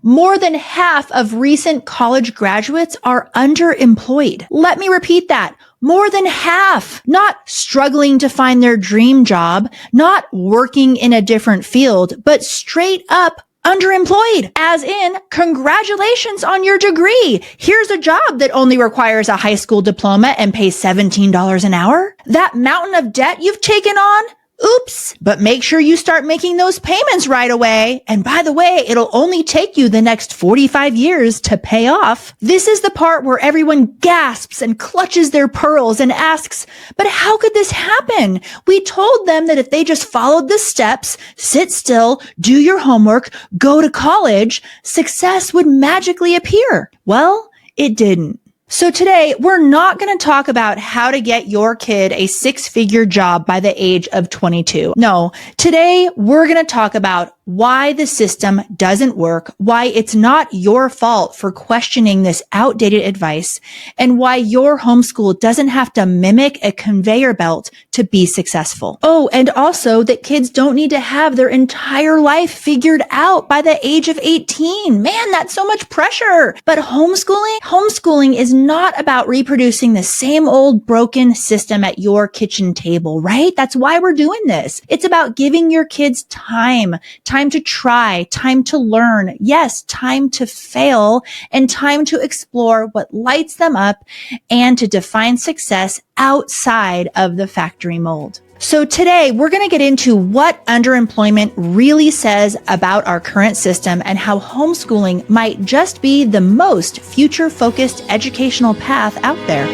More than half of recent college graduates are underemployed. Let me repeat that. More than half. Not struggling to find their dream job, not working in a different field, but straight up underemployed, as in, congratulations on your degree. Here's a job that only requires a high school diploma and pays $17 an hour. That mountain of debt you've taken on? Oops. But make sure you start making those payments right away. And by the way, it'll only take you the next 45 years to pay off. This is the part where everyone gasps and clutches their pearls and asks, but how could this happen? We told them that if they just followed the steps, sit still, do your homework, go to college, success would magically appear. Well, it didn't. So today, we're not going to talk about how to get your kid a six-figure job by the age of 22. No, today we're going to talk about why the system doesn't work, why it's not your fault for questioning this outdated advice, and why your homeschool doesn't have to mimic a conveyor belt to be successful. Oh, and also that kids don't need to have their entire life figured out by the age of 18. Man, that's so much pressure. But homeschooling is not about reproducing the same old broken system at your kitchen table, right? That's why we're doing this. It's about giving your kids time to try, time to learn, yes, time to fail, and time to explore what lights them up and to define success outside of the factory mold. So today we're going to get into what underemployment really says about our current system and how homeschooling might just be the most future-focused educational path out there.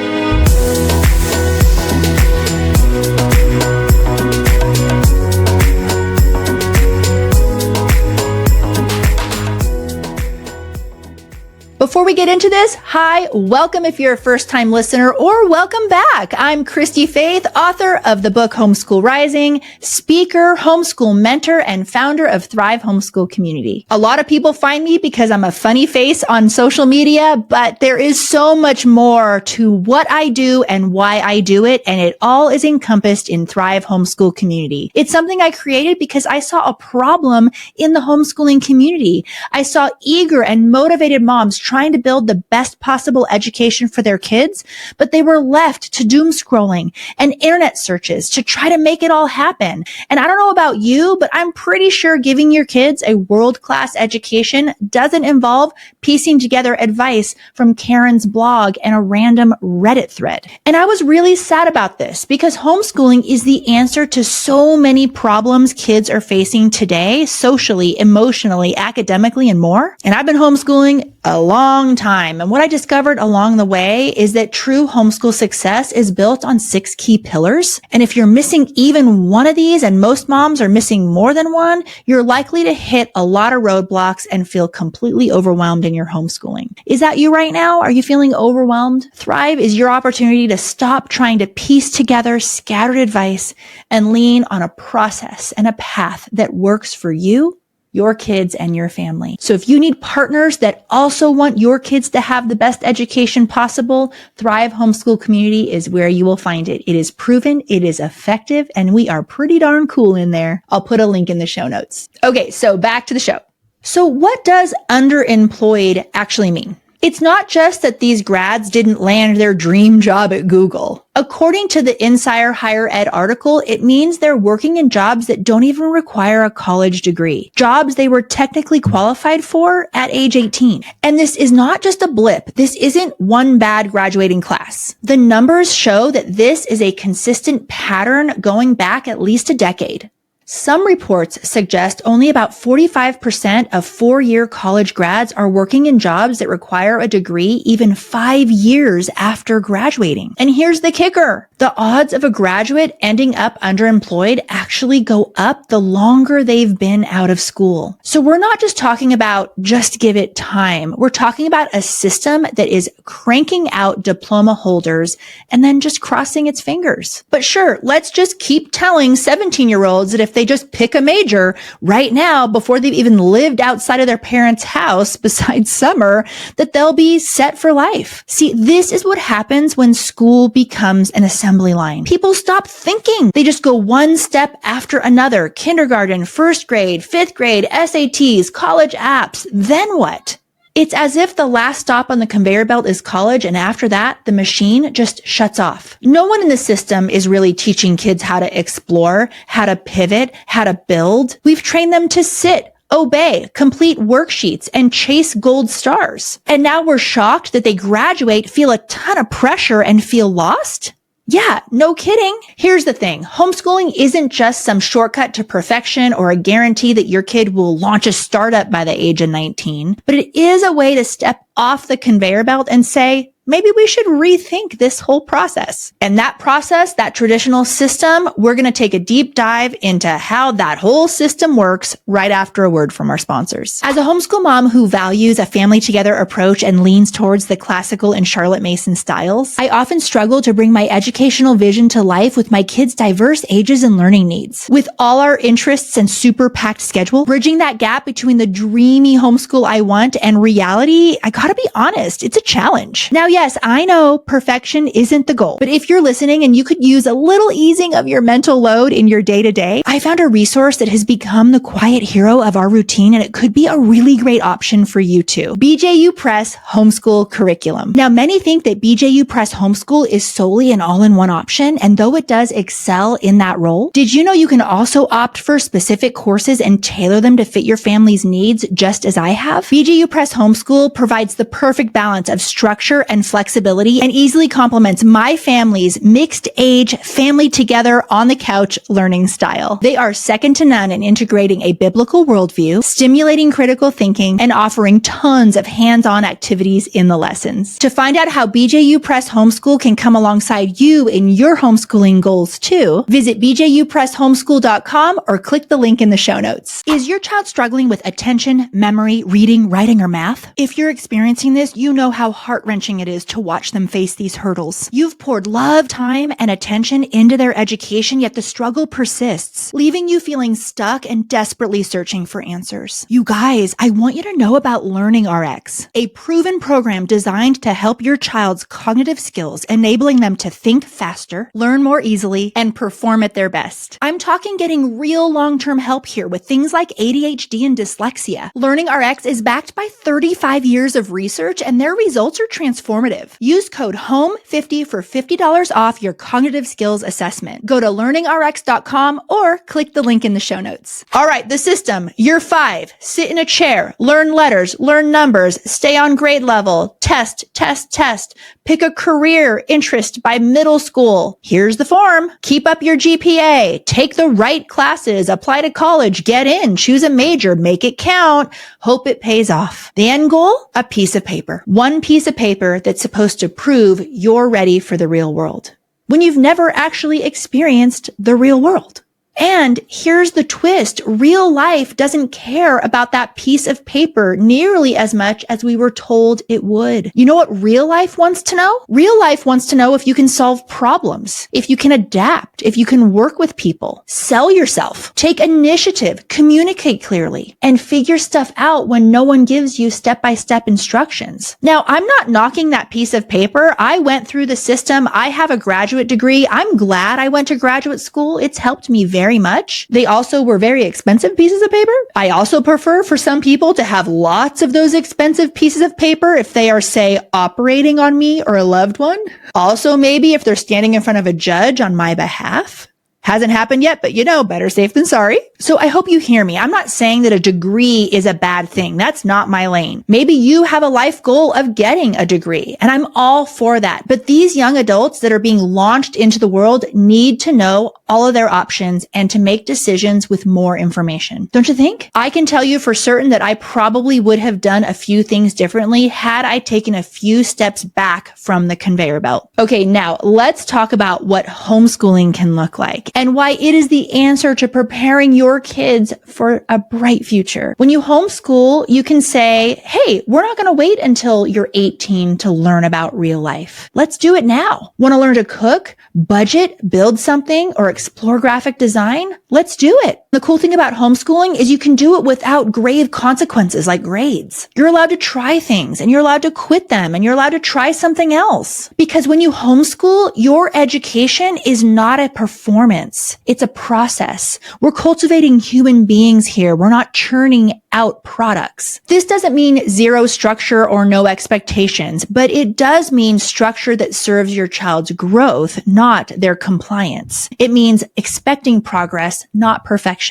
Before we get into this, hi, welcome if you're a first-time listener, or welcome back. I'm Christy-Faith, author of the book Homeschool Rising, speaker, homeschool mentor, and founder of Thrive Homeschool Community. A lot of people find me because I'm a funny face on social media, but there is so much more to what I do and why I do it, and it all is encompassed in Thrive Homeschool Community. It's something I created because I saw a problem in the homeschooling community. I saw eager and motivated moms trying to build the best possible education for their kids, but they were left to doom scrolling and internet searches to try to make it all happen. And I don't know about you, but I'm pretty sure giving your kids a world-class education doesn't involve piecing together advice from Karen's blog and a random Reddit thread. And I was really sad about this because homeschooling is the answer to so many problems kids are facing today, socially, emotionally, academically, and more. And I've been homeschooling a long time. And what I discovered along the way is that true homeschool success is built on 6 key pillars. And if you're missing even one of these, and most moms are missing more than one, you're likely to hit a lot of roadblocks and feel completely overwhelmed in your homeschooling. Is that you right now? Are you feeling overwhelmed? Thrive is your opportunity to stop trying to piece together scattered advice and lean on a process and a path that works for you, your kids, and your family. So if you need partners that also want your kids to have the best education possible, Thrive Homeschool Community is where you will find it. It is proven, it is effective, and we are pretty darn cool in there. I'll put a link in the show notes. Okay, so back to the show. So what does underemployed actually mean? It's not just that these grads didn't land their dream job at Google. According to the Insider Higher Ed article, it means they're working in jobs that don't even require a college degree, jobs they were technically qualified for at age 18. And this is not just a blip. This isn't one bad graduating class. The numbers show that this is a consistent pattern going back at least a decade. Some reports suggest only about 45% of 4-year college grads are working in jobs that require a degree even 5 years after graduating. And here's the kicker. The odds of a graduate ending up underemployed actually go up the longer they've been out of school. So we're not just talking about just give it time. We're talking about a system that is cranking out diploma holders and then just crossing its fingers. But sure, let's just keep telling 17-year-olds that if they just pick a major right now before they've even lived outside of their parents' house besides summer, that they'll be set for life. See, this is what happens when school becomes an assembly line. People stop thinking. They just go one step after another. Kindergarten, first grade, fifth grade, SATs, college apps. Then what? It's as if the last stop on the conveyor belt is college, and after that, the machine just shuts off. No one in the system is really teaching kids how to explore, how to pivot, how to build. We've trained them to sit, obey, complete worksheets, and chase gold stars. And now we're shocked that they graduate, feel a ton of pressure, and feel lost? Yeah, no kidding. Here's the thing. Homeschooling isn't just some shortcut to perfection or a guarantee that your kid will launch a startup by the age of 19, but it is a way to step off the conveyor belt and say, maybe we should rethink this whole process. And that process, that traditional system, we're going to take a deep dive into how that whole system works right after a word from our sponsors. As a homeschool mom who values a family together approach and leans towards the classical and Charlotte Mason styles, I often struggle to bring my educational vision to life with my kids' diverse ages and learning needs. With all our interests and super packed schedule, bridging that gap between the dreamy homeschool I want and reality, I gotta be honest, it's a challenge. Now, yes, I know perfection isn't the goal, but if you're listening and you could use a little easing of your mental load in your day-to-day, I found a resource that has become the quiet hero of our routine, and it could be a really great option for you too. BJU Press Homeschool Curriculum. Now, many think that BJU Press Homeschool is solely an all-in-one option, and though it does excel in that role, did you know you can also opt for specific courses and tailor them to fit your family's needs just as I have? BJU Press Homeschool provides the perfect balance of structure and flexibility and easily complements my family's mixed age, family together on the couch learning style. They are second to none in integrating a biblical worldview, stimulating critical thinking, and offering tons of hands-on activities in the lessons. To find out how BJU Press Homeschool can come alongside you in your homeschooling goals too, visit bjupresshomeschool.com or click the link in the show notes. Is your child struggling with attention, memory, reading, writing, or math? If you're experiencing this, you know how heart-wrenching it is to watch them face these hurdles. You've poured love, time, and attention into their education, yet the struggle persists, leaving you feeling stuck and desperately searching for answers. You guys, I want you to know about Learning RX, a proven program designed to help your child's cognitive skills, enabling them to think faster, learn more easily, and perform at their best. I'm talking getting real long-term help here with things like ADHD and dyslexia. Learning RX is backed by 35 years of research, and their results are transformative. Use code HOME50 for $50 off your cognitive skills assessment. Go to learningrx.com or click the link in the show notes. All right, the system. You're 5. Sit in a chair. Learn letters. Learn numbers. Stay on grade level. Test, test, test. Pick a career interest by middle school. Here's the form. Keep up your GPA. Take the right classes. Apply to college. Get in. Choose a major. Make it count. Hope it pays off. The end goal? A piece of paper. One piece of paper that's supposed to prove you're ready for the real world when you've never actually experienced the real world. And here's the twist. Real life doesn't care about that piece of paper nearly as much as we were told it would. You know what real life wants to know? Real life wants to know if you can solve problems, if you can adapt, if you can work with people, sell yourself, take initiative, communicate clearly, and figure stuff out when no one gives you step-by-step instructions. Now, I'm not knocking that piece of paper. I went through the system. I have a graduate degree. I'm glad I went to graduate school. It's helped me very much. They also were very expensive pieces of paper. I also prefer for some people to have lots of those expensive pieces of paper if they are, say, operating on me or a loved one. Also, maybe if they're standing in front of a judge on my behalf. Hasn't happened yet, but better safe than sorry. So I hope you hear me. I'm not saying that a degree is a bad thing. That's not my lane. Maybe you have a life goal of getting a degree, and I'm all for that. But these young adults that are being launched into the world need to know all of their options and to make decisions with more information. Don't you think? I can tell you for certain that I probably would have done a few things differently had I taken a few steps back from the conveyor belt. Okay, now let's talk about what homeschooling can look like. and why it is the answer to preparing your kids for a bright future. When you homeschool, you can say, hey, we're not going to wait until you're 18 to learn about real life. Let's do it now. Want to learn to cook, budget, build something, or explore graphic design? Let's do it. The cool thing about homeschooling is you can do it without grave consequences like grades. You're allowed to try things and you're allowed to quit them and you're allowed to try something else. Because when you homeschool, your education is not a performance. It's a process. We're cultivating human beings here. We're not churning out products. This doesn't mean zero structure or no expectations, but it does mean structure that serves your child's growth, not their compliance. It means expecting progress, not perfection.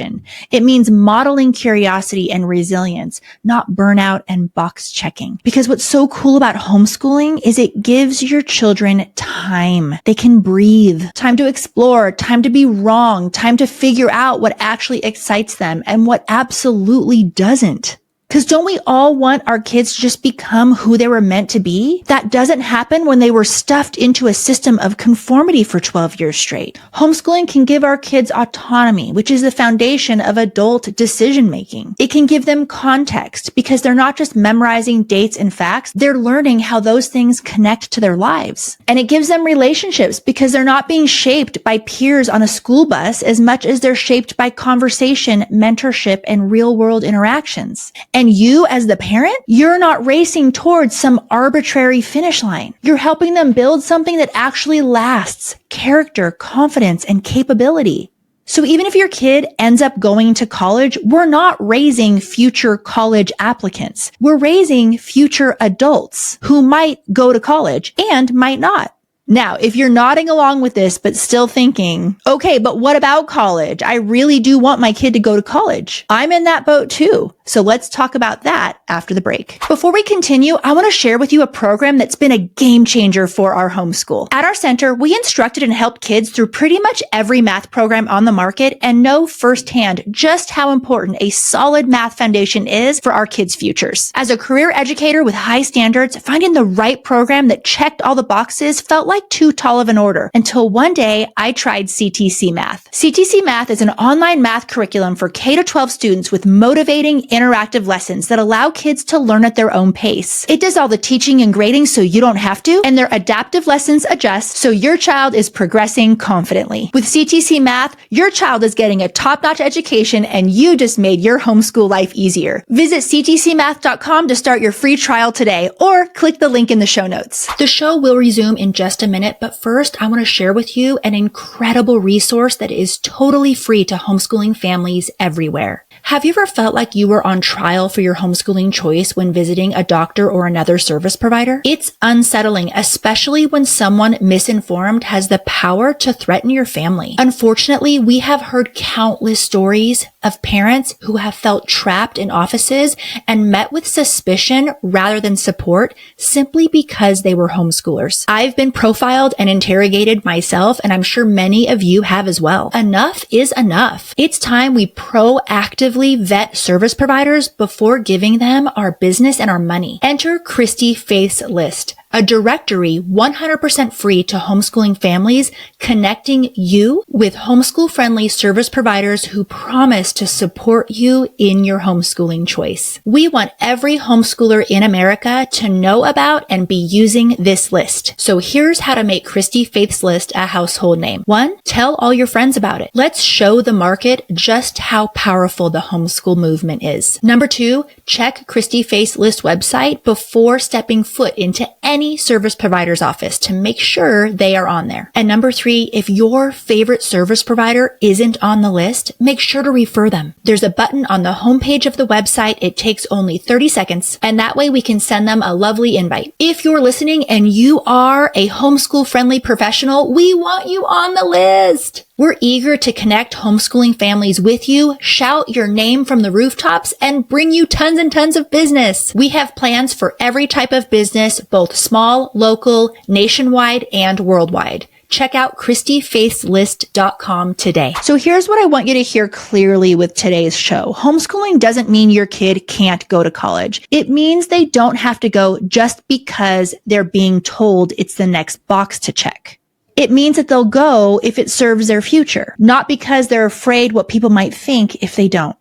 It means modeling curiosity and resilience, not burnout and box checking. Because what's so cool about homeschooling is it gives your children time. They can breathe, time to explore, time to be wrong, time to figure out what actually excites them and what absolutely doesn't. Because don't we all want our kids to just become who they were meant to be? That doesn't happen when they were stuffed into a system of conformity for 12 years straight. Homeschooling can give our kids autonomy, which is the foundation of adult decision making. It can give them context because they're not just memorizing dates and facts, they're learning how those things connect to their lives. And it gives them relationships because they're not being shaped by peers on a school bus as much as they're shaped by conversation, mentorship, and real world interactions. And you, as the parent, you're not racing towards some arbitrary finish line. You're helping them build something that actually lasts: character, confidence, and capability. So even if your kid ends up going to college, we're not raising future college applicants. We're raising future adults who might go to college and might not. Now, if you're nodding along with this, but still thinking, okay, but what about college? I really do want my kid to go to college. I'm in that boat too. So let's talk about that after the break. Before we continue, I want to share with you a program that's been a game changer for our homeschool. At our center, we instructed and helped kids through pretty much every math program on the market and know firsthand just how important a solid math foundation is for our kids' futures. As a career educator with high standards, finding the right program that checked all the boxes felt like too tall of an order until one day I tried CTC Math. CTC Math is an online math curriculum for K-12 students with motivating, interactive lessons that allow kids to learn at their own pace. It does all the teaching and grading so you don't have to, and their adaptive lessons adjust so your child is progressing confidently. With CTC Math, your child is getting a top-notch education and you just made your homeschool life easier. Visit ctcmath.com to start your free trial today or click the link in the show notes. The show will resume in just a minute, but first I want to share with you an incredible resource that is totally free to homeschooling families everywhere. Have you ever felt like you were on trial for your homeschooling choice when visiting a doctor or another service provider? It's unsettling, especially when someone misinformed has the power to threaten your family. Unfortunately, we have heard countless stories of parents who have felt trapped in offices and met with suspicion rather than support simply because they were homeschoolers. I've been profiled and interrogated myself, and I'm sure many of you have as well. Enough is enough. It's time we proactively vet service providers before giving them our business and our money. Enter Christy-Faith's List, a directory 100% free to homeschooling families, connecting you with homeschool-friendly service providers who promise to support you in your homeschooling choice. We want every homeschooler in America to know about and be using this list. So here's how to make Christy-Faith's List a household name. 1, tell all your friends about it. Let's show the market just how powerful the homeschool movement is. 2, check Christy-Faith's List website before stepping foot into any service provider's office to make sure they are on there. And 3, if your favorite service provider isn't on the list, make sure to refer them. There's a button on the homepage of the website. It takes only 30 seconds, and that way we can send them a lovely invite. If you're listening and you are a homeschool-friendly professional, we want you on the list. We're eager to connect homeschooling families with you, shout your name from the rooftops, and bring you tons and tons of business. We have plans for every type of business, both small, local, nationwide, and worldwide. Check out ChristyFaithsList.com today. So here's what I want you to hear clearly with today's show. Homeschooling doesn't mean your kid can't go to college. It means they don't have to go just because they're being told it's the next box to check. It means that they'll go if it serves their future, not because they're afraid what people might think if they don't.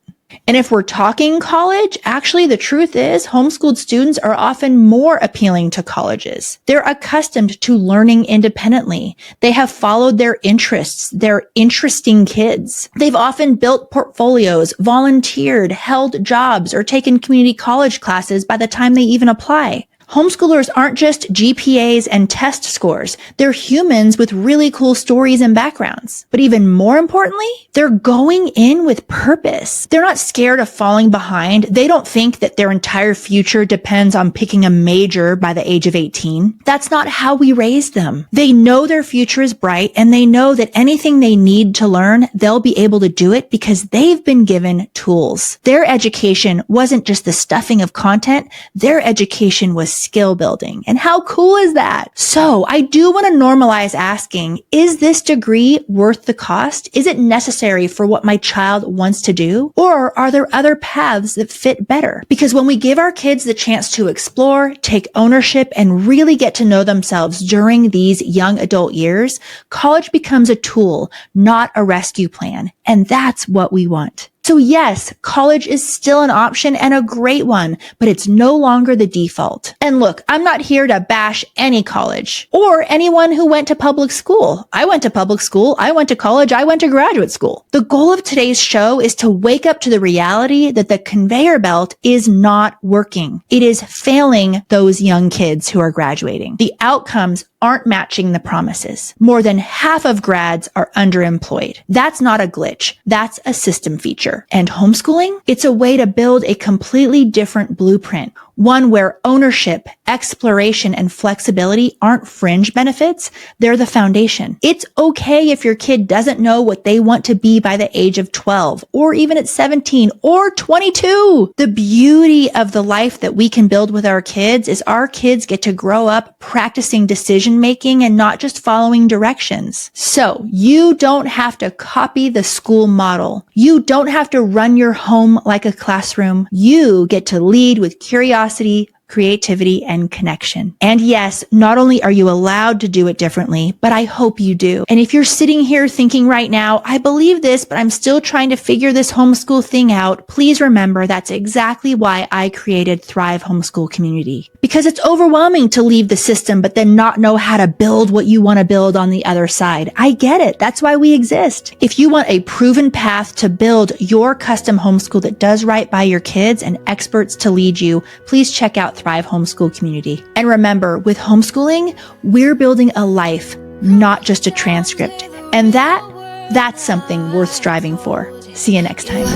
And if we're talking college, actually the truth is homeschooled students are often more appealing to colleges. They're accustomed to learning independently. They have followed their interests. They're interesting kids. They've often built portfolios, volunteered, held jobs, or taken community college classes by the time they even apply. Homeschoolers aren't just GPAs and test scores. They're humans with really cool stories and backgrounds. But even more importantly, they're going in with purpose. They're not scared of falling behind. They don't think that their entire future depends on picking a major by the age of 18. That's not how we raised them. They know their future is bright, and they know that anything they need to learn, they'll be able to do it because they've been given tools. Their education wasn't just the stuffing of content. Their education was skill building. And how cool is that? So I do want to normalize asking, is this degree worth the cost? Is it necessary for what my child wants to do? Or are there other paths that fit better? Because when we give our kids the chance to explore, take ownership, and really get to know themselves during these young adult years, college becomes a tool, not a rescue plan. And that's what we want. So yes, college is still an option and a great one, but it's no longer the default. And look, I'm not here to bash any college or anyone who went to public school. I went to public school. I went to college. I went to graduate school. The goal of today's show is to wake up to the reality that the conveyor belt is not working. It is failing those young kids who are graduating. The outcomes aren't matching the promises. More than half of grads are underemployed. That's not a glitch. That's a system feature. And homeschooling? It's a way to build a completely different blueprint. One where ownership, exploration, and flexibility aren't fringe benefits. They're the foundation. It's okay if your kid doesn't know what they want to be by the age of 12, or even at 17, or 22. The beauty of the life that we can build with our kids is our kids get to grow up practicing decision making and not just following directions. So you don't have to copy the school model. You don't have to run your home like a classroom. You get to lead with curiosity, creativity, and connection. And yes, not only are you allowed to do it differently, but I hope you do. And if you're sitting here thinking right now, I believe this, but I'm still trying to figure this homeschool thing out, please remember that's exactly why I created Thrive Homeschool Community. Because it's overwhelming to leave the system, but then not know how to build what you want to build on the other side. I get it. That's why we exist. If you want a proven path to build your custom homeschool that does right by your kids and experts to lead you, please check out Thrive Homeschool Community. And remember, with homeschooling, we're building a life, not just a transcript. And that's something worth striving for. See you next time.